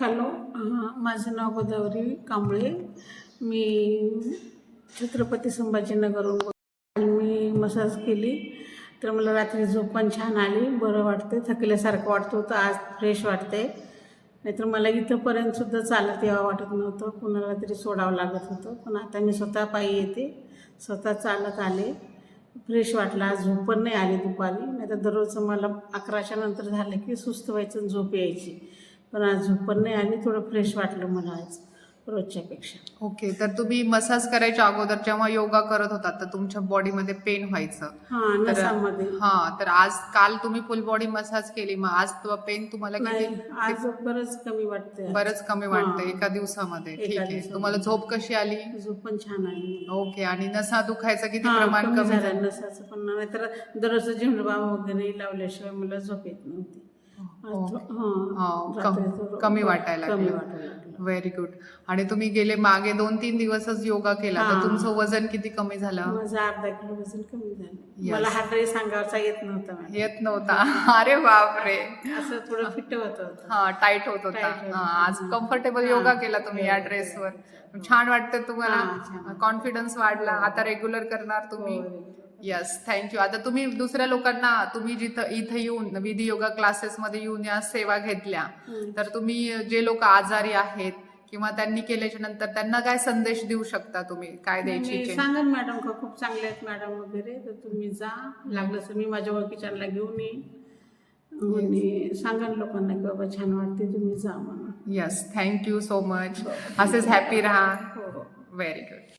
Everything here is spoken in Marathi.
हॅलो, माझं नाव गोदावरी कांबळे. मी छत्रपती संभाजीनगरहून बोलते. मी मसाज केली तर मला रात्री झोप पण छान आली, बरं वाटते, थकल्यासारखं वाटतं होतं. आज फ्रेश वाटते. नाहीतर मला इथंपर्यंतसुद्धा चालत यावं वाटत नव्हतं, कुणाला तरी सोडावं लागत होतं. पण आता मी स्वतः पायी येते, स्वतः चालत आले. फ्रेश वाटलं. आज झोप पण नाही आली दुपारी. नाही तर दररोजचं मला 11च्या नंतर झालं की सुस्त व्हायचं आणि झोप यायची. पण आज झोप पण नाही आली. थोडं फ्रेश वाटलं मला आज रोजच्यापेक्षा. ओके, तर तुम्ही मसाज करायच्या अगोदर जेव्हा योगा करत होतात तर तुमच्या बॉडीमध्ये पेन व्हायचं. हां, तर नसामध्ये. तर काल तुम्ही फुल बॉडी मसाज केली, मग आज पेन तुम्हाला नाही, आज बरंच कमी वाटतंय. बरंच कमी वाटतं एका दिवसामध्ये. ठीक आहे. तुम्हाला झोप कशी आली? झोप पण छान आली. ओके, आणि नसा दुखायचं किती हां, प्रमाण कमी कमी झालं नसाचं. पण नाहीतर दररोज झेंडूबाम वगैरे लावल्याशिवाय मला झोप येत नव्हती. कमी वाटायला कमी लागलं. वाटायला लागलं. Very good. आणि तुम्ही गेले मागे 2-3 दिवसच योगा केला, तर हां. तुमचं वजन किती कमी झालं? माझं अर्धा किलो वजन कमी झालं. Yes. मला हा ड्रेस अंगावरचा येत नव्हता मॅडम. येत नव्हता. अरे बापरे. असं थोडं फिट होत होतं. टाईट होत होता. Tight होत होतं. आज हां. कम्फर्टेबल योगा हां. केला तुम्ही या योगा ड्रेसवर. केला. छान वाटतं हां, तुम्हाला? छान. कॉन्फिडन्स वाढला. हो. आता रेग्युलर करणार तुम्ही? हो. Yes, thank you. आता तुम्ही दुसऱ्या लोकांना, तुम्ही इथं येऊन विधी योगा क्लासेसमध्ये येऊन या सेवा घेतल्या, तर तुम्ही जे लोक आजारी आहेत किंवा त्यांनी केल्याच्या नंतर त्यांना काय संदेश देऊ शकता, तुम्ही काय मी द्यायची? सांगेन मॅडम का खूप चांगले आहेत मॅडम वगैरे, तर तुम्ही जा. लागलं तर मी माझ्या ओळखीच्यांना घेऊन येईन आणि सांगेन लोकांना की बाबा छान वाटते, तुम्ही जा म्हणून. Yes, thank you so much. असेच हॅपी राहा. हो. Very good.